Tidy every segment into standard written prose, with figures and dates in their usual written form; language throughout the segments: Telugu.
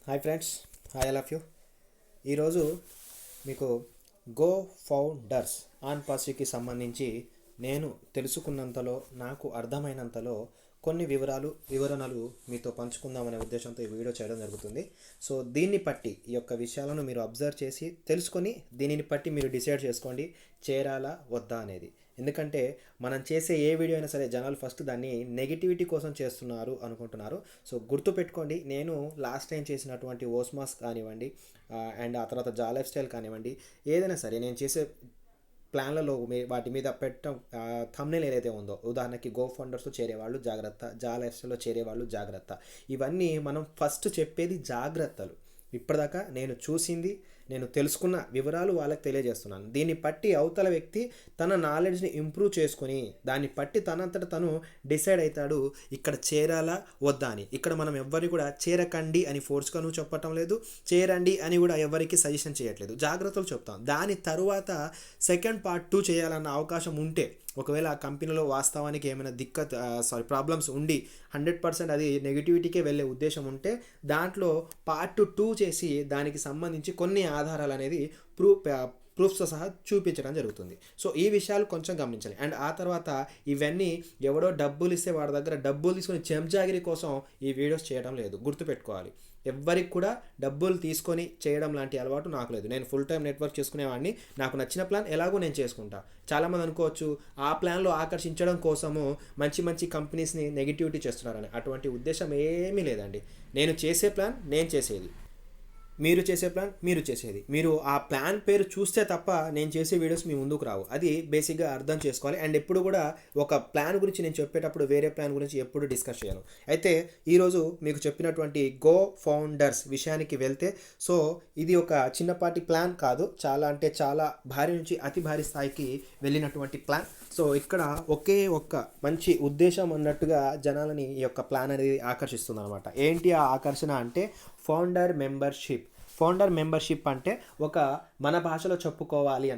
Hi friends, hi all of you. ఈరోజు మీకు గో ఫౌండర్స్ ఆన్ పాసికి సంబంధించి నేను తెలుసుకున్నంతలో, నాకు అర్థమైనంతలో కొన్ని వివరణలు మీతో పంచుకుందామనే ఉద్దేశంతో ఈ వీడియో చేయడం జరుగుతుంది. సో దీన్ని బట్టి ఈ యొక్క విషయాలను మీరు అబ్జర్వ్ చేసి తెలుసుకొని దీనిని బట్టి మీరు డిసైడ్ చేసుకోండి చేరాలా వద్దా అనేది. ఎందుకంటే మనం చేసే ఏ వీడియో అయినా సరే జనాలు ఫస్ట్ దాన్ని నెగిటివిటీ కోసం చేస్తున్నారు అనుకుంటున్నారు. సో గుర్తుపెట్టుకోండి, నేను లాస్ట్ టైం చేసినటువంటి ఓస్మాస్ కానివ్వండి అండ్ ఆ తర్వాత జా లైఫ్ స్టైల్ కానివ్వండి, ఏదైనా సరే నేను చేసే ప్లాన్లలో వాటి మీద పెట్టడం థంబ్నెయిల్ ఏదైతే ఉందో, ఉదాహరణకి గో ఫౌండర్స్లో చేరేవాళ్ళు జాగ్రత్త, జా లైఫ్ స్టైల్లో చేరేవాళ్ళు జాగ్రత్త, ఇవన్నీ మనం ఫస్ట్ చెప్పేది జాగ్రత్తలు. ఇప్పటిదాకా నేను చూసింది, నేను తెలుసుకున్న వివరాలు వాళ్ళకి తెలియజేస్తున్నాను. దీన్ని బట్టి అవతల వ్యక్తి తన నాలెడ్జ్ని ఇంప్రూవ్ చేసుకొని దాన్ని బట్టి తనంతట తను డిసైడ్ అవుతాడు ఇక్కడ చేరాలా వద్దా అని. ఇక్కడ మనం ఎవ్వరికి కూడా చేరకండి అని ఫోర్స్గా నువ్వు చెప్పటం లేదు, చేరండి అని కూడా ఎవరికి సజెషన్ చేయట్లేదు, జాగ్రత్తలు చెప్తాం. దాని తరువాత సెకండ్ పార్ట్ 2 చేయాలన్న అవకాశం ఉంటే, ఒకవేళ ఆ కంపెనీలో వాస్తవానికి ఏమైనా ప్రాబ్లమ్స్ ఉండి 100% అది నెగిటివిటీకే వెళ్ళే ఉద్దేశం ఉంటే దాంట్లో పార్ట్ 2 చేసి దానికి సంబంధించి కొన్ని ఆధారాలు అనేది ప్రూఫ్స్తో సహా చూపించడం జరుగుతుంది. సో ఈ విషయాలు కొంచెం గమనించాలి. అండ్ ఆ తర్వాత ఇవన్నీ ఎవడో డబ్బులు ఇస్తే వాడి దగ్గర డబ్బులు తీసుకొని చెంచాగిరి కోసం ఈ వీడియోస్ చేయడం లేదు, గుర్తుపెట్టుకోవాలి. ఎవ్వరికి కూడా డబ్బులు తీసుకొని చేయడం లాంటి అలవాటు నాకు లేదు. నేను ఫుల్ టైం నెట్వర్క్ చేసుకునేవాడిని, నాకు నచ్చిన ప్లాన్ ఎలాగో నేను చేసుకుంటా. చాలామంది అనుకోవచ్చు ఆ ప్లాన్లో ఆకర్షించడం కోసము మంచి మంచి కంపెనీస్ని నెగిటివిటీ చేస్తున్నారని. అటువంటి ఉద్దేశం ఏమీ లేదండి. నేను చేసే ప్లాన్ నేను చేసేది, మీరు చేసే ప్లాన్ మీరు చేసేది. మీరు ఆ ప్లాన్ పేరు చూస్తే తప్ప నేను చేసే వీడియోస్ మీ ముందుకు రావు. అది బేసిక్గా అర్థం చేసుకోవాలి. అండ్ ఎప్పుడు కూడా ఒక ప్లాన్ గురించి నేను చెప్పేటప్పుడు వేరే ప్లాన్ గురించి ఎప్పుడు డిస్కస్ చేయను. అయితే ఈరోజు మీకు చెప్పినటువంటి గో ఫౌండర్స్ విషయానికి వెళ్తే, సో ఇది ఒక చిన్నపాటి ప్లాన్ కాదు, చాలా అంటే చాలా భారీ నుంచి అతి భారీ స్థాయికి వెళ్ళినటువంటి ప్లాన్. సో ఇక్కడ ఒకే ఒక్క మంచి ఉద్దేశం అన్నట్టుగా జనాలని ఈ యొక్క ప్లాన్ అనేది ఆకర్షిస్తుంది అనమాట. ఏంటి ఆ ఆకర్షణ అంటే ఫౌండర్ మెంబర్షిప్ అంటే మన భాషలో చెప్పుకోవాలి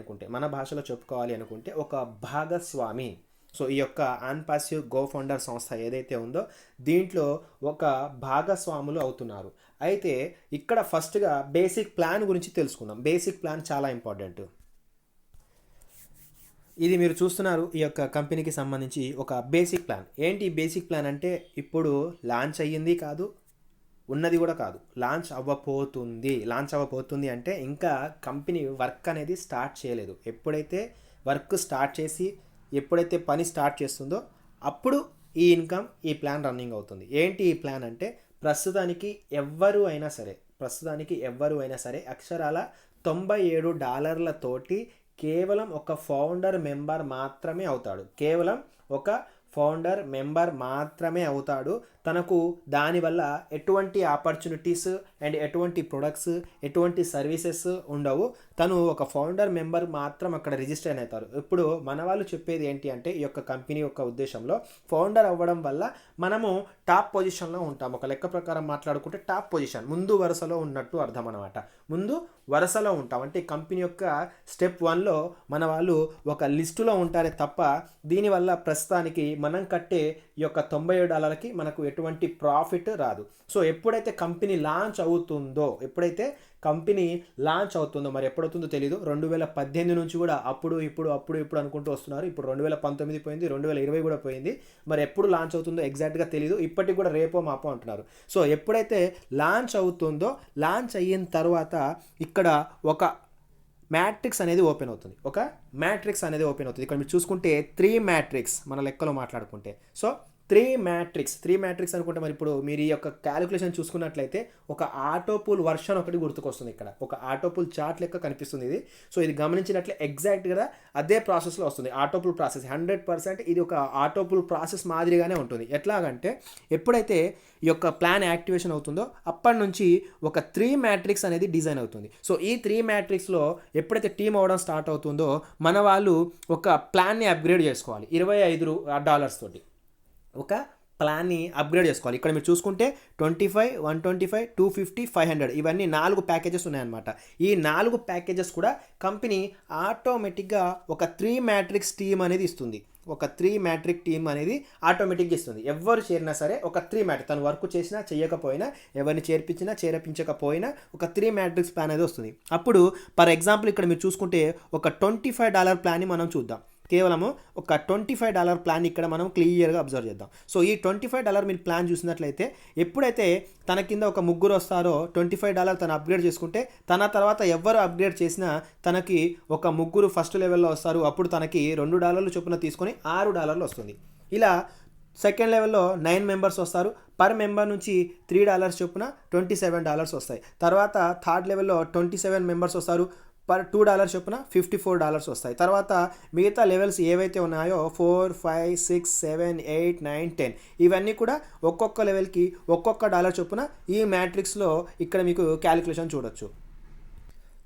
అనుకుంటే ఒక భాగస్వామి. సో ఈ యొక్క ఆన్పాసివ్ గో ఫౌండర్ సంస్థ ఏదైతే ఉందో దీంట్లో ఒక భాగస్వాములు అవుతున్నారు. అయితే ఇక్కడ ఫస్ట్గా బేసిక్ ప్లాన్ గురించి తెలుసుకుందాం. బేసిక్ ప్లాన్ చాలా ఇంపార్టెంట్. ఇది మీరు చూస్తున్నారు, ఈ యొక్క కంపెనీకి సంబంధించి ఒక బేసిక్ ప్లాన్. ఏంటి బేసిక్ ప్లాన్ అంటే, ఇప్పుడు లాంచ్ అయ్యింది కాదు, ఉన్నది కూడా కాదు, లాంచ్ అవ్వబోతుంది అంటే ఇంకా కంపెనీ వర్క్ అనేది స్టార్ట్ చేయలేదు. ఎప్పుడైతే వర్క్ స్టార్ట్ చేసి ఎప్పుడైతే పని స్టార్ట్ చేస్తుందో అప్పుడు ఈ ఇన్కమ్, ఈ ప్లాన్ రన్నింగ్ అవుతుంది. ఏంటి ఈ ప్లాన్ అంటే, ప్రస్తుతానికి ఎవ్వరు అయినా సరే అక్షరాల $97 కేవలం ఒక ఫౌండర్ మెంబర్ మాత్రమే అవుతాడు. తనకు దానివల్ల ఎటువంటి ఆపర్చునిటీస్ అండ్ ఎటువంటి ప్రొడక్ట్స్, ఎటువంటి సర్వీసెస్ ఉండవు. తను ఒక ఫౌండర్ మెంబర్ మాత్రం అక్కడ రిజిస్టర్ అవుతారు. ఇప్పుడు మన వాళ్ళు చెప్పేది ఏంటి అంటే, ఈ యొక్క కంపెనీ యొక్క ఉద్దేశంలో ఫౌండర్ అవ్వడం వల్ల మనము టాప్ పొజిషన్లో ఉంటాం. ఒక లెక్క ప్రకారం మాట్లాడుకుంటే టాప్ పొజిషన్, ముందు వరుసలో ఉన్నట్టు అర్థం అనమాట. ముందు వరుసలో ఉంటాం అంటే కంపెనీ యొక్క స్టెప్ 1లో మన వాళ్ళు ఒక లిస్టులో ఉంటారే తప్ప దీనివల్ల ప్రస్తుతానికి మనం కట్టే ఈ యొక్క $97కి మనకు ఎటువంటి ప్రాఫిట్ రాదు. సో ఎప్పుడైతే కంపెనీ లాంచ్ అవుతుందో మరి ఎప్పుడవుతుందో తెలియదు. 2018 నుంచి కూడా అప్పుడు ఇప్పుడు అనుకుంటూ వస్తున్నారు. ఇప్పుడు 2019 పోయింది, 2020 కూడా పోయింది. మరి ఎప్పుడు లాంచ్ అవుతుందో ఎగ్జాక్ట్గా తెలియదు. ఇప్పటికి కూడా రేపో మాపో అంటున్నారు. సో ఎప్పుడైతే లాంచ్ అవుతుందో, లాంచ్ అయిన తర్వాత ఇక్కడ ఒక మ్యాట్రిక్స్ అనేది ఓపెన్ అవుతుంది. ఇక్కడ మీరు చూసుకుంటే 3 మ్యాట్రిక్స్ మన లెక్కలో మాట్లాడుకుంటే, సో 3 మ్యాట్రిక్స్ అనుకుంటే, మరి ఇప్పుడు మీరు ఈ యొక్క క్యాలిక్యులేషన్ చూసుకున్నట్లయితే ఒక ఆటోపూల్ వర్షన్ ఒకటి గుర్తుకొస్తుంది. ఇక్కడ ఒక ఆటోపూల్ చార్ట్ లెక్క కనిపిస్తుంది ఇది. సో ఇది గమనించినట్లే ఎగ్జాక్ట్గా అదే ప్రాసెస్లో వస్తుంది. ఆటోపూల్ ప్రాసెస్ 100% ఇది ఒక ఆటోపూల్ ప్రాసెస్ మాదిరిగానే ఉంటుంది. ఎట్లాగంటే, ఎప్పుడైతే ఈ యొక్క ప్లాన్ యాక్టివేషన్ అవుతుందో అప్పటి నుంచి ఒక 3 మ్యాట్రిక్స్ అనేది డిజైన్ అవుతుంది. సో ఈ 3 మ్యాట్రిక్స్లో ఎప్పుడైతే టీమ్ అవ్వడం స్టార్ట్ అవుతుందో మన వాళ్ళు ఒక ప్లాన్ని అప్గ్రేడ్ చేసుకోవాలి $25 తోటి. ఒక ప్లాన్ని అప్గ్రేడ్ చేసుకోవాలి. ఇక్కడ మీరు చూసుకుంటే 25, 125, 250, 500 ఇవన్నీ 4 ప్యాకేజెస్ ఉన్నాయన్నమాట. ఈ 4 ప్యాకేజెస్ కూడా కంపెనీ ఆటోమేటిక్గా ఒక 3 మ్యాట్రిక్స్ టీమ్ అనేది ఇస్తుంది. ఒక 3 మ్యాట్రిక్ టీమ్ అనేది ఆటోమేటిక్గా ఇస్తుంది. ఎవరు చేరినా సరే ఒక 3 మ్యాట్రిక్, తను వర్క్ చేసినా చేయకపోయినా, ఎవరిని చేర్పించకపోయినా ఒక 3 మ్యాట్రిక్స్ ప్లాన్ అనేది వస్తుంది. అప్పుడు ఫర్ ఎగ్జాంపుల్ ఇక్కడ మీరు చూసుకుంటే ఒక $25 ప్లాన్ని మనం చూద్దాం. కేవలము ఒక $25 ప్లాన్ ఇక్కడ మనం క్లియర్గా అబ్జర్వ్ చేద్దాం. సో ఈ $25 మీరు ప్లాన్ చూసినట్లయితే ఎప్పుడైతే తన కింద ఒక ముగ్గురు వస్తారో $25 తను అప్గ్రేడ్ చేసుకుంటే తన తర్వాత ఎవరు అప్గ్రేడ్ చేసినా తనకి ఒక ముగ్గురు ఫస్ట్ లెవెల్లో వస్తారు. అప్పుడు తనకి $2 చొప్పున తీసుకొని $6 వస్తుంది. ఇలా సెకండ్ లెవెల్లో 9 మెంబర్స్ వస్తారు. పర్ మెంబర్ నుంచి $3 చొప్పున $27 వస్తాయి. తర్వాత థర్డ్ లెవెల్లో 27 మెంబర్స్ వస్తారు. పర్ $2 చొప్పున $54 వస్తాయి. తర్వాత మిగతా లెవెల్స్ ఏవైతే ఉన్నాయో 4, 5, 6, 7, 8, 9, 10 ఇవన్నీ కూడా ఒక్కొక్క లెవెల్కి ఒక్కొక్క $1 చొప్పున ఈ మ్యాట్రిక్స్లో ఇక్కడ మీకు క్యాలిక్యులేషన్ చూడొచ్చు.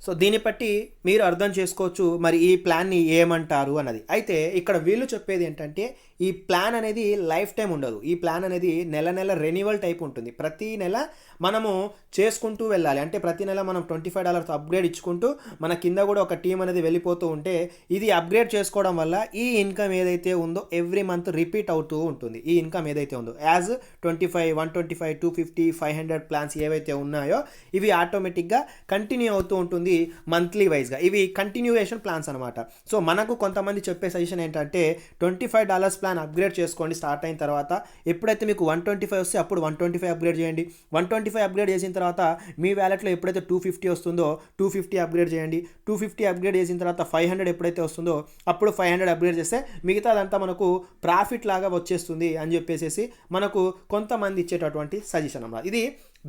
సో దీన్ని బట్టి మీరు అర్థం చేసుకోవచ్చు మరి ఈ ప్లాన్ని ఏమంటారు అన్నది. అయితే ఇక్కడ వీళ్ళు చెప్పేది ఏంటంటే ఈ ప్లాన్ అనేది లైఫ్ టైం ఉండదు. ఈ ప్లాన్ అనేది నెల రెన్యువల్ టైప్ ఉంటుంది. ప్రతి నెల మనము చేసుకుంటూ వెళ్ళాలి. అంటే ప్రతి నెల మనం $25 అప్గ్రేడ్ ఇచ్చుకుంటూ మన కింద కూడా ఒక టీం అనేది వెళ్ళిపోతూ ఉంటే ఇది అప్గ్రేడ్ చేసుకోవడం వల్ల ఈ ఇన్కమ్ ఏదైతే ఉందో ఎవ్రీ మంత్ రిపీట్ అవుతూ ఉంటుంది. ఈ ఇన్కమ్ ఏదైతే ఉందో యాజ్ 25, 125, 250, 500 ప్లాన్స్ ఏవైతే ఉన్నాయో ఇవి ఆటోమేటిక్గా కంటిన్యూ అవుతూ ఉంటుంది మంత్లీ వైజ్గా. ఇవి కంటిన్యూయేషన్ ప్లాన్స్ అనమాట. సో మనకు కొంతమంది చెప్పే సజెషన్ ఏంటంటే $25 ప్లాన్ అప్గ్రేడ్ చేసుకోండి స్టార్ట్ అయిన తర్వాత. ఎప్పుడైతే మీకు 125 వస్తే అప్పుడు 125 అప్గ్రేడ్ చేయండి. 125 అప్గ్రేడ్ చేసిన తర్వాత మీ వ్యాలెట్లో ఎప్పుడైతే 250 వస్తుందో 250 అప్గ్రేడ్ చేయండి. 250 అప్గ్రేడ్ చేసిన తర్వాత 500 ఎప్పుడైతే వస్తుందో అప్పుడు 500 అప్గ్రేడ్ చేస్తే మిగతాదంతా మనకు ప్రాఫిట్ లాగా వచ్చేస్తుంది అని చెప్పేసి మనకు కొంతమంది ఇచ్చేటటువంటి సజెషన్ అన్నమాట. ఇది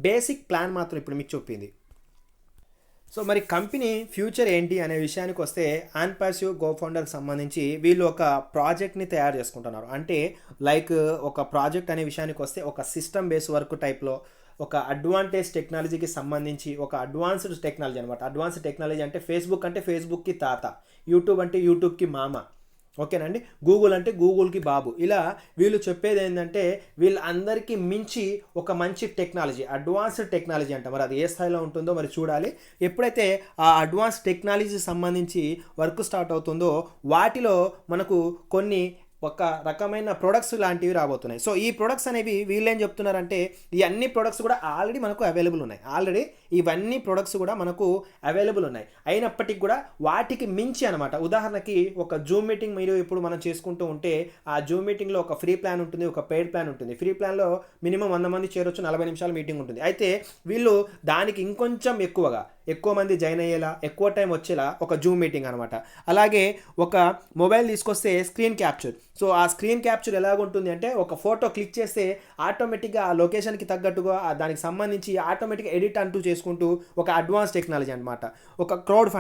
బేసిక్ ప్లాన్ మాత్రం ఇప్పుడు మీకు చెప్పింది. సో మరి కంపెనీ ఫ్యూచర్ ఏంటి అనే విషయానికి వస్తే ఆన్పాసివ్ గో ఫౌండర్కి సంబంధించి వీళ్ళు ఒక ప్రాజెక్ట్ని తయారు చేసుకుంటున్నారు. అంటే లైక్ ఒక ప్రాజెక్ట్ అనే విషయానికి వస్తే ఒక సిస్టమ్ బేస్ వర్క్ టైప్లో ఒక అడ్వాంటేజ్ టెక్నాలజీకి సంబంధించి ఒక అడ్వాన్స్డ్ టెక్నాలజీ అనమాట. అడ్వాన్స్డ్ టెక్నాలజీ అంటే ఫేస్బుక్ అంటే ఫేస్బుక్కి తాత, యూట్యూబ్ అంటే యూట్యూబ్కి మామ, ఓకేనండి, గూగుల్ అంటే గూగుల్కి బాబు. ఇలా వీళ్ళు చెప్పేది ఏంటంటే వీళ్ళందరికీ మించి ఒక మంచి టెక్నాలజీ, అడ్వాన్స్డ్ టెక్నాలజీ అంట. మరి అది ఏ స్థాయిలో ఉంటుందో మరి చూడాలి. ఎప్పుడైతే ఆ అడ్వాన్స్ టెక్నాలజీ సంబంధించి వర్క్ స్టార్ట్ అవుతుందో వాటిలో మనకు కొన్ని ఒక రకమైన ప్రొడక్ట్స్ లాంటివి రాబోతున్నాయి. సో ఈ ప్రొడక్ట్స్ అనేవి వీళ్ళు ఏం చెప్తున్నారంటే ఈ అన్ని ప్రొడక్ట్స్ కూడా ఆల్రెడీ మనకు అవైలబుల్ ఉన్నాయి. ఆల్రెడీ ఇవన్నీ ప్రొడక్ట్స్ కూడా మనకు అవైలబుల్ ఉన్నాయి. అయినప్పటికీ కూడా వాటికి మించి అనమాట. ఉదాహరణకి ఒక జూమ్ మీటింగ్ మీరు ఇప్పుడు మనం చేసుకుంటూ ఉంటే ఆ జూమ్ మీటింగ్లో ఒక ఫ్రీ ప్లాన్ ఉంటుంది, ఒక పెయిడ్ ప్లాన్ ఉంటుంది. ఫ్రీ ప్లాన్లో మినిమం 100 మంది చేరొచ్చు, 40 నిమిషాల మీటింగ్ ఉంటుంది. అయితే వీళ్ళు దానికి ఇంకొంచెం ఎక్కువ మంది జాయిన్ అయ్యేలా, ఎక్కువ టైం వచ్చేలా ఒక జూమ్ మీటింగ్ అనమాట. అలాగే ఒక మొబైల్ తీసుకొస్తే స్క్రీన్ క్యాప్చర్. సో ఆ స్క్రీన్ క్యాప్చర్ ఎలాగుంటుంది అంటే ఒక ఫోటో క్లిక్ చేస్తే ఆటోమేటిక్గా ఆ లొకేషన్కి తగ్గట్టుగా దానికి సంబంధించి ఆటోమేటిక్గా ఎడిట్ అంటూ చేసుకుంటూ ఒక అడ్వాన్స్ టెక్నాలజీ అనమాట. ఒక క్రౌడ్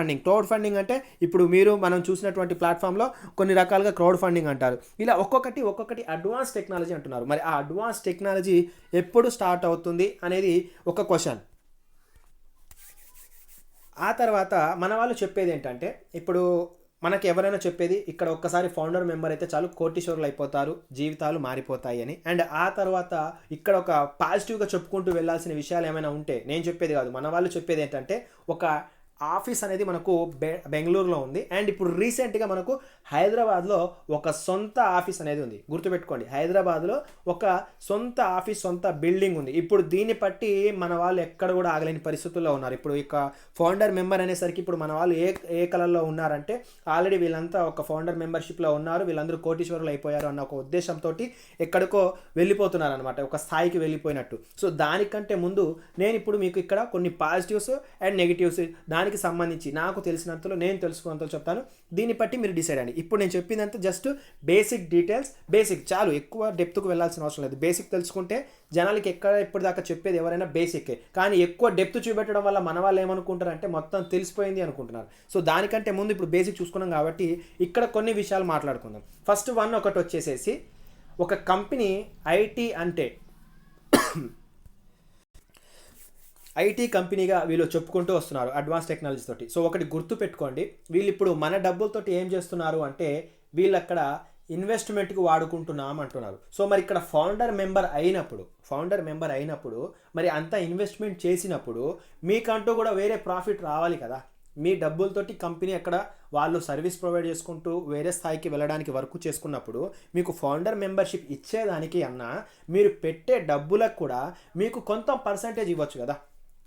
ఫండింగ్ అంటే ఇప్పుడు మనం చూసినటువంటి ప్లాట్ఫామ్లో కొన్ని రకాలుగా క్రౌడ్ ఫండింగ్ అంటారు. ఇలా ఒక్కొక్కటి అడ్వాన్స్ టెక్నాలజీ అంటున్నారు. మరి ఆ అడ్వాన్స్ టెక్నాలజీ ఎప్పుడు స్టార్ట్ అవుతుంది అనేది ఒక క్వశ్చన్. ఆ తర్వాత మన వాళ్ళు చెప్పేది ఏంటంటే ఇప్పుడు మనకి ఎవరైనా చెప్పేది ఇక్కడ ఒక్కసారి ఫౌండర్ మెంబర్ అయితే చాలు కోటీశ్వరులు అయిపోతారు, జీవితాలు మారిపోతాయి అని. అండ్ ఆ తర్వాత ఇక్కడ ఒక పాజిటివ్గా చెప్పుకుంటూ వెళ్ళాల్సిన విషయాలు ఏమైనా ఉంటే నేను చెప్పేది కాదు, మన వాళ్ళు చెప్పేది ఏంటంటే ఒక ఆఫీస్ అనేది మనకు బెంగళూరులో ఉంది. అండ్ ఇప్పుడు రీసెంట్గా మనకు హైదరాబాద్లో ఒక సొంత ఆఫీస్ అనేది ఉంది. గుర్తుపెట్టుకోండి, హైదరాబాద్లో ఒక సొంత ఆఫీస్, సొంత బిల్డింగ్ ఉంది. ఇప్పుడు దీన్ని బట్టి మన వాళ్ళు ఎక్కడ కూడా ఆగలేని పరిస్థితుల్లో ఉన్నారు. ఇప్పుడు ఇక ఫౌండర్ మెంబర్ అనేసరికి ఇప్పుడు మన వాళ్ళు ఏ కలర్లో ఉన్నారంటే ఆల్రెడీ వీళ్ళంతా ఒక ఫౌండర్ మెంబర్షిప్లో ఉన్నారు, వీళ్ళందరూ కోటీశ్వరులు అయిపోయారు అన్న ఒక ఉద్దేశంతో ఎక్కడికో వెళ్ళిపోతున్నారు అనమాట, ఒక స్థాయికి వెళ్ళిపోయినట్టు. సో దానికంటే ముందు నేను ఇప్పుడు మీకు ఇక్కడ కొన్ని పాజిటివ్స్ అండ్ నెగిటివ్స్ దానికి సంబంధించి నాకు తెలిసినంతలో నేను తెలుసుకున్నంతలో చెప్తాను. దీన్ని బట్టి మీరు డిసైడ్ అండి. ఇప్పుడు నేను చెప్పిందంతా జస్ట్ బేసిక్ డీటెయిల్స్, బేసిక్ చాలు, ఎక్కువ డెప్త్కు వెళ్ళాల్సిన అవసరం లేదు. బేసిక్ తెలుసుకుంటే జనాలకి ఇప్పటిదాకా చెప్పేది ఎవరైనా బేసిక్కే, కానీ ఎక్కువ డెప్త్ చూపెట్టడం వల్ల మన వాళ్ళు ఏమనుకుంటారంటే మొత్తం తెలిసిపోయింది అనుకుంటున్నారు. సో దానికంటే ముందు ఇప్పుడు బేసిక్ చూసుకున్నాం కాబట్టి ఇక్కడ కొన్ని విషయాలు మాట్లాడుకుందాం. ఫస్ట్ ఒకటి వచ్చేసేసి ఒక కంపెనీ ఐటీ కంపెనీగా వీళ్ళు చెప్పుకుంటూ వస్తున్నారు అడ్వాన్స్ టెక్నాలజీ తోటి. సో ఒకటి గుర్తు పెట్టుకోండి, వీళ్ళు ఇప్పుడు మన డబ్బులతోటి ఏం చేస్తున్నారు అంటే వీళ్ళు అక్కడ ఇన్వెస్ట్మెంట్కి వాడుకుంటున్నాం అంటున్నారు. సో మరి ఇక్కడ ఫౌండర్ మెంబర్ అయినప్పుడు మరి అంత ఇన్వెస్ట్మెంట్ చేసినప్పుడు మీకంటూ కూడా వేరే ప్రాఫిట్ రావాలి కదా. మీ డబ్బులతోటి కంపెనీ అక్కడ వాళ్ళు సర్వీస్ ప్రొవైడ్ చేసుకుంటూ వేరే స్థాయికి వెళ్ళడానికి వర్క్ చేసుకున్నప్పుడు మీకు ఫౌండర్ మెంబర్షిప్ ఇచ్చేదానికి అన్నా మీరు పెట్టే డబ్బులకు కూడా మీకు కొంత పర్సంటేజ్ ఇవ్వచ్చు కదా.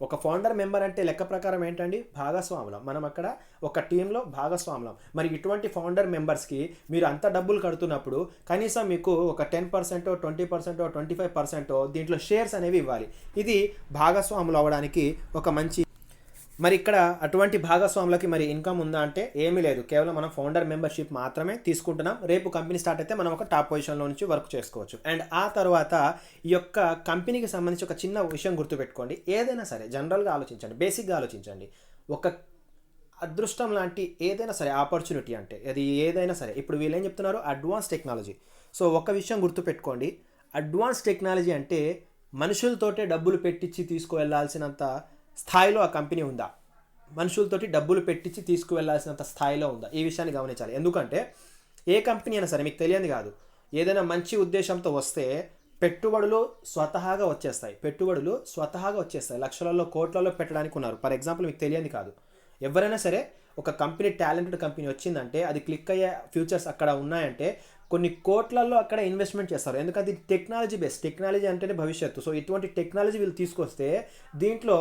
ఒక ఫౌండర్ మెంబర్ అంటే లెక్క ప్రకారం ఏంటండి, భాగస్వాములం. మనం అక్కడ ఒక టీంలో భాగస్వాములం. మరి ఇటువంటి ఫౌండర్ మెంబర్స్కి మీరు అంత డబ్బులు కడుతున్నప్పుడు కనీసం మీకు ఒక 10%, 20%, 25% దీంట్లో షేర్స్ అనేవి ఇవ్వాలి. ఇది భాగస్వాములు అవ్వడానికి ఒక మంచి. మరి ఇక్కడ అటువంటి భాగస్వాములకి మరి ఇన్కమ్ ఉందా అంటే ఏమీ లేదు. కేవలం మనం ఫౌండర్ మెంబర్షిప్ మాత్రమే తీసుకుంటున్నాం. రేపు కంపెనీ స్టార్ట్ అయితే మనం ఒక టాప్ పొజిషన్లో నుంచి వర్క్ చేసుకోవచ్చు. అండ్ ఆ తర్వాత ఈ యొక్క కంపెనీకి సంబంధించి ఒక చిన్న విషయం గుర్తుపెట్టుకోండి. ఏదైనా సరే జనరల్గా ఆలోచించండి, బేసిక్గా ఆలోచించండి. ఒక అదృష్టం లాంటి ఏదైనా సరే ఆపర్చునిటీ అంటే అది ఏదైనా సరే, ఇప్పుడు వీళ్ళు ఏం చెప్తున్నారు, అడ్వాన్స్ టెక్నాలజీ. సో ఒక విషయం గుర్తుపెట్టుకోండి, అడ్వాన్స్ టెక్నాలజీ అంటే మనుషులతోటే డబ్బులు పెట్టించి తీసుకువెళ్లాల్సినంత స్థాయిలో ఆ కంపెనీ ఉందా, మనుషులతోటి డబ్బులు పెట్టించి తీసుకువెళ్లాల్సినంత స్థాయిలో ఉందా, ఈ విషయాన్ని గమనించాలి. ఎందుకంటే ఏ కంపెనీ అయినా సరే మీకు తెలియదు కాదు, ఏదైనా మంచి ఉద్దేశంతో వస్తే పెట్టుబడులు స్వతహాగా వచ్చేస్తాయి. లక్షలలో కోట్లలో పెట్టడానికి ఉన్నారు. ఫర్ ఎగ్జాంపుల్ మీకు తెలియదు కాదు, ఎవరైనా సరే ఒక కంపెనీ టాలెంటెడ్ కంపెనీ వచ్చిందంటే అది క్లిక్ అయ్యే ఫ్యూచర్స్ అక్కడ ఉన్నాయంటే కొన్ని కోట్లలో అక్కడ ఇన్వెస్ట్మెంట్ చేస్తారు. ఎందుకంటే ఇది టెక్నాలజీ బేస్డ్, టెక్నాలజీ అంటేనే భవిష్యత్తు. సో ఇటువంటి టెక్నాలజీ వీళ్ళు తీసుకొస్తే దీంట్లో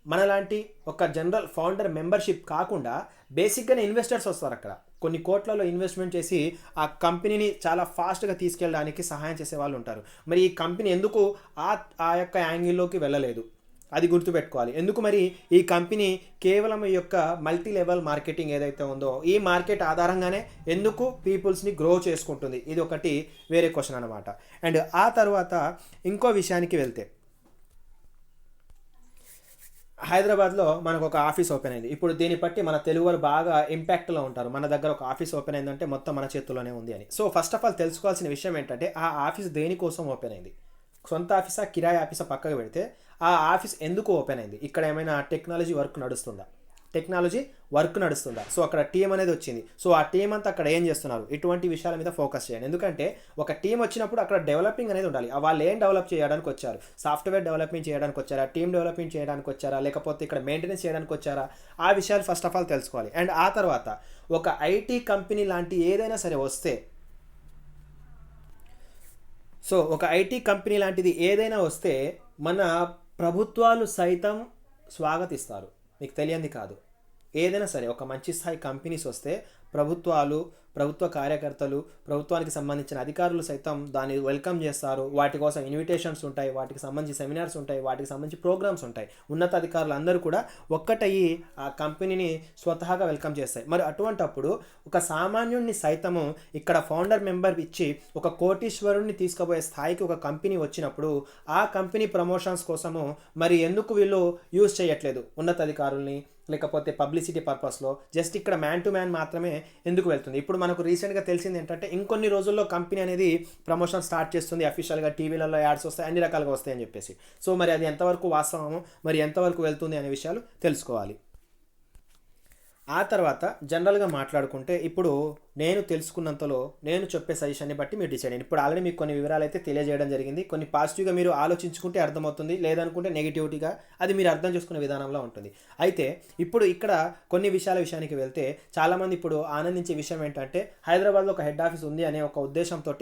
మనలాంటి ఒక జనరల్ ఫౌండర్ మెంబర్షిప్ కాకుండా బేసిక్గానే ఇన్వెస్టర్స్ వస్తారు. అక్కడ కొన్ని కోట్లలో ఇన్వెస్ట్మెంట్ చేసి ఆ కంపెనీని చాలా ఫాస్ట్గా తీసుకెళ్ళడానికి సహాయం చేసే వాళ్ళు ఉంటారు. మరి ఈ కంపెనీ ఎందుకు ఆ యొక్క యాంగిల్లోకి వెళ్ళలేదు, అది గుర్తుపెట్టుకోవాలి. ఎందుకు మరి ఈ కంపెనీ కేవలం ఈ యొక్క మల్టీ లెవెల్ మార్కెటింగ్ ఏదైతే ఉందో ఈ మార్కెట్ ఆధారంగానే ఎందుకు పీపుల్స్ని గ్రో చేసుకుంటుంది, ఇది ఒకటి వేరే క్వశ్చన్ అనమాట. అండ్ ఆ తర్వాత ఇంకో విషయానికి వెళ్తే, హైదరాబాద్లో మనకు ఒక ఆఫీస్ ఓపెన్ అయింది. ఇప్పుడు దీన్ని బట్టి మన తెలుగు వారు బాగా ఇంపాక్ట్లో ఉంటారు, మన దగ్గర ఒక ఆఫీస్ ఓపెన్ అయిందంటే మొత్తం మన చేతుల్లోనే ఉంది అని. సో ఫస్ట్ ఆఫ్ ఆల్ తెలుసుకోవాల్సిన విషయం ఏంటంటే ఆ ఆఫీస్ దేనికోసం ఓపెన్ అయింది, సొంత ఆఫీసా కిరాయి ఆఫీసా పక్కకు పెడితే ఆ ఆఫీస్ ఎందుకు ఓపెన్ అయింది, ఇక్కడ ఏమైనా టెక్నాలజీ వర్క్ నడుస్తుందా, సో అక్కడ టీం అనేది వచ్చింది. సో ఆ టీం అంతా అక్కడ ఏం చేస్తున్నారు, ఇటువంటి విషయాల మీద ఫోకస్ చేయండి. ఎందుకంటే ఒక టీం వచ్చినప్పుడు అక్కడ డెవలపింగ్ అనేది ఉండాలి. వాళ్ళు ఏం డెవలప్ చేయడానికి వచ్చారు, సాఫ్ట్వేర్ డెవలపింగ్ చేయడానికి వచ్చారా, టీమ్ డెవలపింగ్ చేయడానికి వచ్చారా, లేకపోతే ఇక్కడ మెయింటెనెన్స్ చేయడానికి వచ్చారా, ఆ విషయాలు ఫస్ట్ ఆఫ్ ఆల్ తెలుసుకోవాలి. అండ్ ఆ తర్వాత ఒక ఐటీ కంపెనీ లాంటి ఏదైనా సరే వస్తే, సో ఒక ఐటీ కంపెనీ లాంటిది ఏదైనా వస్తే మన ప్రభుత్వాలు సైతం స్వాగతిస్తారు. మీకు తెలియంది కాదు, ఏదైనా సరే ఒక మంచి స్థాయి కంపెనీస్ వస్తే ప్రభుత్వ కార్యకర్తలు, ప్రభుత్వానికి సంబంధించిన అధికారులు సైతం దాన్ని వెల్కమ్ చేస్తారు. వాటి కోసం ఇన్విటేషన్స్ ఉంటాయి, వాటికి సంబంధించి సెమినార్స్ ఉంటాయి, వాటికి సంబంధించి ప్రోగ్రామ్స్ ఉంటాయి. ఉన్నతాధికారులు అందరూ కూడా ఒక్కటయ్యి ఆ కంపెనీని స్వతహాగా వెల్కమ్ చేస్తాయి. మరి అటువంటప్పుడు ఒక సామాన్యుడిని సైతము ఇక్కడ ఫౌండర్ మెంబర్ ఇచ్చి ఒక కోటీశ్వరుణ్ణి తీసుకుపోయే స్థాయికి ఒక కంపెనీ వచ్చినప్పుడు ఆ కంపెనీ ప్రమోషన్స్ కోసము మరి ఎందుకు వీళ్ళు యూజ్ చేయట్లేదు ఉన్నతాధికారుల్ని, లేకపోతే పబ్లిసిటీ పర్పస్లో జస్ట్ ఇక్కడ మ్యాన్ టు మ్యాన్ మాత్రమే ఎందుకు వెళ్తుంది. ఇప్పుడు మనకు రీసెంట్గా తెలిసింది ఏంటంటే ఇంకొన్ని రోజుల్లో కంపెనీ అనేది ప్రమోషన్ స్టార్ట్ చేస్తుంది, అఫీషియల్గా టీవీలలో యాడ్స్ వస్తాయి, అన్ని రకాలుగా వస్తాయని చెప్పేసి. సో మరి అది ఎంతవరకు వాస్తవము, మరి ఎంతవరకు వెళ్తుంది అనే విషయాలు తెలుసుకోవాలి. ఆ తర్వాత జనరల్గా మాట్లాడుకుంటే ఇప్పుడు నేను తెలుసుకున్నంతలో నేను చెప్పే సజెషన్ని బట్టి మీరు డిసైడ్ అయ్యండి. ఇప్పుడు ఆల్రెడీ మీకు కొన్ని వివరాలు అయితే తెలియజేయడం జరిగింది. కొన్ని పాజిటివ్గా మీరు ఆలోచించుకుంటే అర్థమవుతుంది, లేదనుకుంటే నెగిటివిటీగా అది మీరు అర్థం చేసుకునే విధానంలో ఉంటుంది. అయితే ఇప్పుడు ఇక్కడ కొన్ని విషయానికి వెళ్తే చాలామంది ఇప్పుడు ఆనందించే విషయం ఏంటంటే హైదరాబాద్లో ఒక హెడ్ ఆఫీస్ ఉంది అనే ఒక ఉద్దేశంతో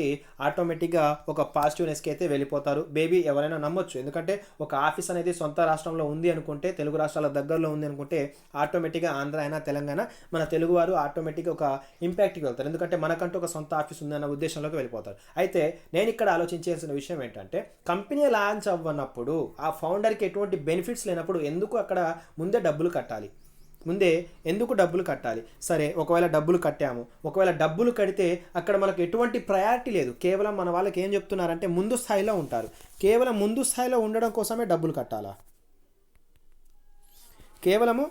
ఆటోమేటిక్గా ఒక పాజిటివ్నెస్కి అయితే వెళ్ళిపోతారు. బేబీ ఎవరైనా నమ్మొచ్చు, ఎందుకంటే ఒక ఆఫీస్ అనేది సొంత రాష్ట్రంలో ఉంది అనుకుంటే, తెలుగు రాష్ట్రాల దగ్గరలో ఉంది అనుకుంటే ఆటోమేటిక్గా ఆంధ్ర అయినా తెలంగాణ మన తెలుగువారు ఆటోమేటిక్గా ఒక ఇంపాక్ట్కి వెళ్తారు, ఎందుకంటే మనకంటూ ఒక సొంత ఆఫీస్ ఉందన్న ఉద్దేశంలోకి వెళ్ళిపోతారు. అయితే నేను ఇక్కడ ఆలోచించాల్సిన విషయం ఏంటంటే కంపెనీ లాంచ్ అవ్వనప్పుడు ఆ ఫౌండర్కి ఎటువంటి బెనిఫిట్స్ లేనప్పుడు ఎందుకు అక్కడ ముందే డబ్బులు కట్టాలి. సరే ఒకవేళ డబ్బులు కట్టాము, ఒకవేళ డబ్బులు కడితే అక్కడ మనకు ఎటువంటి ప్రయారిటీ లేదు. కేవలం మన వాళ్ళకి ఏం చెప్తున్నారంటే ముందు స్థాయిలో ఉంటారు, కేవలం ముందు స్థాయిలో ఉండడం కోసమే డబ్బులు కట్టాలా, కేవలము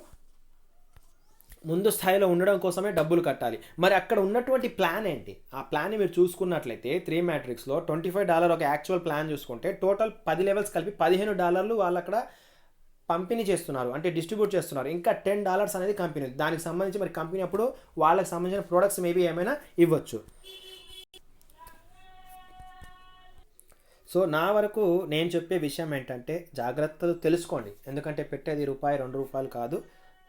ముందు స్థాయిలో ఉండడం కోసమే డబ్బులు కట్టాలి. మరి అక్కడ ఉన్నటువంటి ప్లాన్ ఏంటి, ఆ ప్లాన్ మీరు చూసుకున్నట్లయితే 3 మ్యాట్రిక్స్లో $25 ఒక యాక్చువల్ ప్లాన్ చూసుకుంటే టోటల్ 10 లెవెల్స్ కలిపి $15 వాళ్ళు అక్కడ పంపిణీ చేస్తున్నారు, అంటే డిస్ట్రిబ్యూట్ చేస్తున్నారు. ఇంకా $10 అనేది కంపెనీ, దానికి సంబంధించి మరి కంపెనీ అప్పుడు వాళ్ళకి సంబంధించిన ప్రొడక్ట్స్ మేబీ ఏమైనా ఇవ్వచ్చు. సో నా వరకు నేను చెప్పే విషయం ఏంటంటే జాగ్రత్తలు తెలుసుకోండి. ఎందుకంటే పెట్టేది రూపాయి $2 కాదు,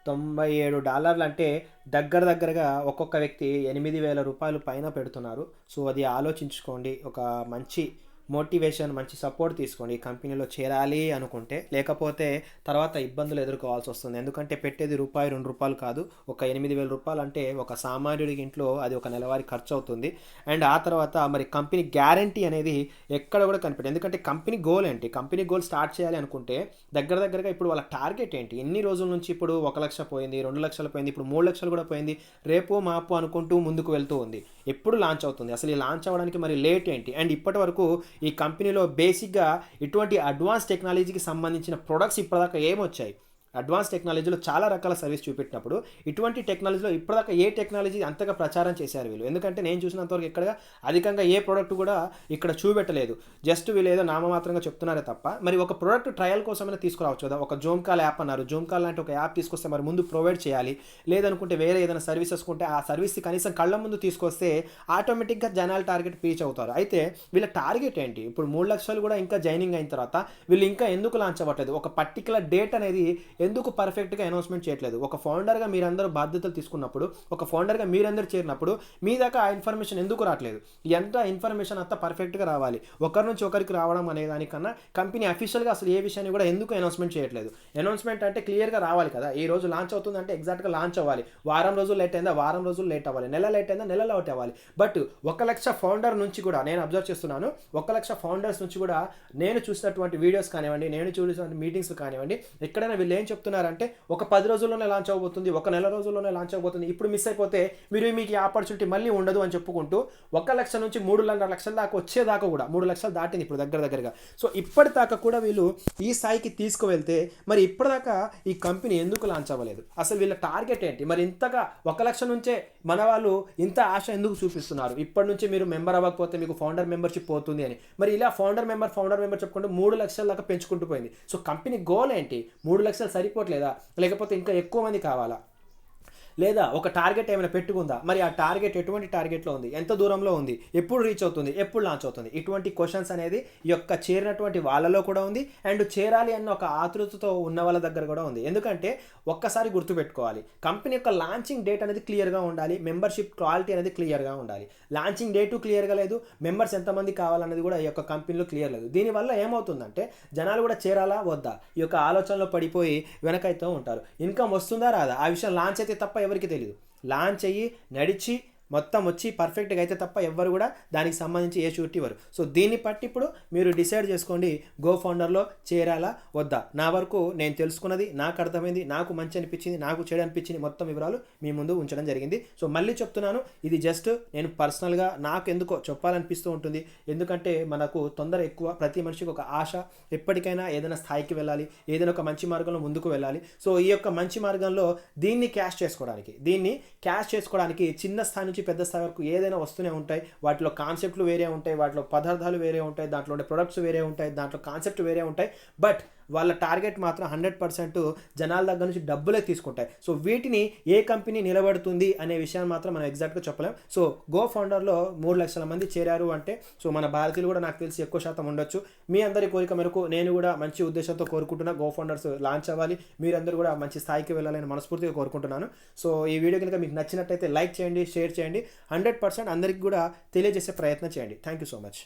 $97 అంటే దగ్గరగా ఒక్కొక్క వ్యక్తి $8,000 పైన పెడుతున్నారు. సో అది ఆలోచించుకోండి. ఒక మంచి మోటివేషన్, మంచి సపోర్ట్ తీసుకోండి ఈ కంపెనీలో చేరాలి అనుకుంటే. లేకపోతే తర్వాత ఇబ్బందులు ఎదుర్కోవాల్సి వస్తుంది. ఎందుకంటే పెట్టేది రూపాయి $2 కాదు, ఒక $8,000 అంటే ఒక సామాన్యుడికి ఇంట్లో అది ఒక నెలవారీ ఖర్చు అవుతుంది. అండ్ ఆ తర్వాత మరి కంపెనీ గ్యారంటీ అనేది ఎక్కడ కూడా కనిపెట్టదు. ఎందుకంటే కంపెనీ గోల్ ఏంటి, కంపెనీ గోల్ స్టార్ట్ చేయాలి అనుకుంటే దగ్గరగా ఇప్పుడు వాళ్ళ టార్గెట్ ఏంటి, ఎన్ని రోజుల నుంచి ఇప్పుడు 1 లక్ష పోయింది, 2 లక్షలు పోయింది, ఇప్పుడు 3 లక్షలు కూడా పోయింది, రేపు మాపు అనుకుంటూ ముందుకు వెళ్తూ ఉంది. ఎప్పుడు లాంచ్ అవుతుంది, అసలు ఈ లాంచ్ అవ్వడానికి మరి లేట్ ఏంటి? అండ్ ఇప్పటి వరకు ఈ కంపెనీలో బేసిక్గా ఇటువంటి అడ్వాన్స్ టెక్నాలజీకి సంబంధించిన ప్రొడక్ట్స్ ఇప్పటిదాకా ఏమొచ్చాయి? అడ్వాన్స్ టెక్నాలజీలో చాలా రకాల సర్వీస్ చూపెట్టినప్పుడు ఇటువంటి టెక్నాలజీలో ఇప్పటిదాకా ఏ టెక్నాలజీ అంతగా ప్రచారం చేశారు వీళ్ళు? ఎందుకంటే నేను చూసినంతవరకు ఇక్కడ అధికంగా ఏ ప్రోడక్ట్ కూడా ఇక్కడ చూపెట్టలేదు. జస్ట్ వీళ్ళు ఏదో నామమాత్రంగా చెప్తున్నారే తప్ప మరి ఒక ప్రోడక్ట్ ట్రయల్ కోసమైనా తీసుకురావచ్చు కదా. ఒక జూమ్ కాల్ యాప్ అన్నారు, జూమ్ కాల్ లాంటి ఒక యాప్ తీసుకొస్తే మరి ముందు ప్రొవైడ్ చేయాలి. లేదనుకుంటే వేరే ఏదైనా సర్వీసెస్ ఉంటే ఆ సర్వీస్ కనీసం కళ్ళ ముందు తీసుకొస్తే ఆటోమేటిక్గా జనాలు టార్గెట్ రీచ్ అవుతారు. అయితే వీళ్ళ టార్గెట్ ఏంటి? ఇప్పుడు 3 లక్షలు కూడా ఇంకా జాయినింగ్ అయిన తర్వాత వీళ్ళు ఇంకా ఎందుకు లాంచ్ అవ్వట్లేదు? ఒక పర్టికులర్ డేట్ అనేది ఎందుకు పర్ఫెక్ట్గా అనౌన్స్మెంట్ చేయట్లేదు? ఒక ఫౌండర్గా మీరందరూ బాధ్యతలు తీసుకున్నప్పుడు, ఒక ఫౌండర్గా మీరందరూ చేరినప్పుడు మీ దాకా ఆ ఇన్ఫర్మేషన్ ఎందుకు రావట్లేదు? ఎంత ఇన్ఫర్మేషన్ అంతా పర్ఫెక్ట్గా రావాలి. ఒకరి నుంచి ఒకరికి రావడం అనే దానికన్నా కంపెనీ అఫీషియల్గా అసలు ఏ విషయాన్ని కూడా ఎందుకు అనౌన్స్మెంట్ చేయట్లేదు? అనౌన్స్మెంట్ అంటే క్లియర్గా రావాలి కదా. ఈ రోజు లాంచ్ అవుతుందంటే ఎగ్జాక్ట్గా లాంచ్ అవ్వాలి. వారం రోజులు లేట్ అయిందా, వారం రోజులు లేట్ అవ్వాలి. నెల లేట్ అయిందా, నెల లేట్ అవ్వాలి. బట్ 1 లక్ష ఫౌండర్ నుంచి కూడా నేను అబ్జర్వ్ చేస్తున్నాను, 1 లక్ష ఫౌండర్స్ నుంచి కూడా నేను చూసినటువంటి వీడియోస్ కానివ్వండి, నేను చూసినటువంటి మీటింగ్స్ కానివ్వండి, ఎక్కడైనా వీళ్ళు ఏం చెప్తున్నారంటే ఒక 10 రోజుల్లోనే లాంచ్ అవ్వబోతుంది, ఒక నెల రోజుల్లోనే లాంచ్ అవ్వబోతుంది, ఇప్పుడు మిస్ అయిపోతే మీకు ఈ ఆపర్చునిటీ మళ్ళీ ఉండదు అని చెప్పుకుంటూ 1 లక్ష నుంచి 3.5 లక్షల దాకా వచ్చేదాకా కూడా 3 లక్షలు దాటింది ఇప్పుడు దగ్గరగా. సో ఇప్పటిదాకా కూడా వీళ్ళు ఈ స్థాయికి తీసుకువెళ్తే మరి ఇప్పటిదాకా ఈ కంపెనీ ఎందుకు లాంచ్ అవ్వలేదు? అసలు వీళ్ళ టార్గెట్ ఏంటి? మరి ఇంతగా 1 లక్ష నుంచే మన వాళ్ళు ఇంత ఆశ ఎందుకు చూపిస్తున్నారు? ఇప్పటి నుంచి మీరు మెంబర్ అవ్వకపోతే మీకు ఫౌండర్ మెంబర్షిప్ పోతుంది అని. మరి ఇలా ఫౌండర్ మెంబర్ చెప్పుకుంటూ 3 లక్షల దాకా పెంచుకుంటూ పోయింది. సో కంపెనీ గోల్ ఏంటి? 3 లక్షలు సరిపోవట్లేదా? లేకపోతే ఇంకా ఎక్కువ మంది కావాలా? లేదా ఒక టార్గెట్ ఏమైనా పెట్టుకుందా? మరి ఆ టార్గెట్ ఎటువంటి టార్గెట్లో ఉంది, ఎంత దూరంలో ఉంది, ఎప్పుడు రీచ్ అవుతుంది, ఎప్పుడు లాంచ్ అవుతుంది? ఇటువంటి క్వశ్చన్స్ అనేది ఈ యొక్క చేరినటువంటి వాళ్ళలో కూడా ఉంది. అండ్ చేరాలి అన్న ఒక ఆతృతతో ఉన్న వాళ్ళ దగ్గర కూడా ఉంది. ఎందుకంటే ఒక్కసారి గుర్తుపెట్టుకోవాలి, కంపెనీ యొక్క లాంచింగ్ డేట్ అనేది క్లియర్గా ఉండాలి, మెంబర్షిప్ క్వాలిటీ అనేది క్లియర్గా ఉండాలి. లాంచింగ్ డేటు క్లియర్గా లేదు, మెంబర్స్ ఎంతమంది కావాలనేది కూడా ఈ యొక్క కంపెనీలో క్లియర్ లేదు. దీనివల్ల ఏమవుతుందంటే జనాలు కూడా చేరాలా వద్దా ఈ యొక్క ఆలోచనలో పడిపోయి వెనకైతే ఉంటారు. ఇన్కమ్ వస్తుందా రాదా ఆ విషయం లాంచ్ అయితే తప్ప ఎవరికి తెలియదు. లాంచ్ అయ్యి నడిచి మొత్తం వచ్చి పర్ఫెక్ట్గా అయితే తప్ప ఎవ్వరు కూడా దానికి సంబంధించి ఏ షూరిటీ ఇవ్వరు. సో దీన్ని బట్టి ఇప్పుడు మీరు డిసైడ్ చేసుకోండి, గో ఫౌండర్లో చేరాలా వద్దా. నా వరకు నేను తెలుసుకున్నది, నాకు అర్థమైంది, నాకు మంచి అనిపించింది, నాకు చెడు అనిపించింది, మొత్తం వివరాలు మీ ముందు ఉంచడం జరిగింది. సో మళ్ళీ చెప్తున్నాను, ఇది జస్ట్ నేను పర్సనల్గా నాకు ఎందుకో చెప్పాలనిపిస్తూ ఉంటుంది. ఎందుకంటే మనకు తొందర ఎక్కువ, ప్రతి మనిషికి ఒక ఆశ, ఎప్పటికైనా ఏదైనా స్థాయికి వెళ్ళాలి, ఏదైనా ఒక మంచి మార్గంలో ముందుకు వెళ్ళాలి. సో ఈ యొక్క మంచి మార్గంలో దీన్ని క్యాష్ చేసుకోవడానికి చిన్న స్థాయి నుంచి పెద్ద స్థాయి వరకు ఏదైనా వస్తూనే ఉంటాయి. వాటిలో కాన్సెప్ట్లు వేరే ఉంటాయి, వాటిలో పదార్థాలు వేరే ఉంటాయి, దాంట్లో ఉండే ప్రొడక్ట్స్ వేరే ఉంటాయి, దాంట్లో కాన్సెప్ట్ వేరే ఉంటాయి. బట్ వాళ్ళ టార్గెట్ మాత్రం 100% జనాల దగ్గర నుంచి డబ్బులే తీసుకుంటాయి. సో వీటిని ఏ కంపెనీ నిలబడుతుంది అనే విషయాన్ని మాత్రం మనం ఎగ్జాక్ట్గా చెప్పలేం. సో గో ఫౌండర్లో 3 లక్షల మంది చేరారు అంటే సో మన భారతీయులు కూడా నాకు తెలిసి ఎక్కువ శాతం ఉండొచ్చు. మీ అందరి కోరిక మేరకు నేను కూడా మంచి ఉద్దేశంతో కోరుకుంటున్నా గో ఫౌండర్స్ లాంచ్ అవ్వాలి, మీరందరూ కూడా మంచి స్థాయికి వెళ్ళాలని మనస్ఫూర్తిగా కోరుకుంటున్నాను. సో ఈ వీడియో కనుక మీకు నచ్చినట్టయితే లైక్ చేయండి, షేర్ చేయండి, 100% అందరికీ కూడా తెలియజేసే ప్రయత్నం చేయండి. Thank you so much.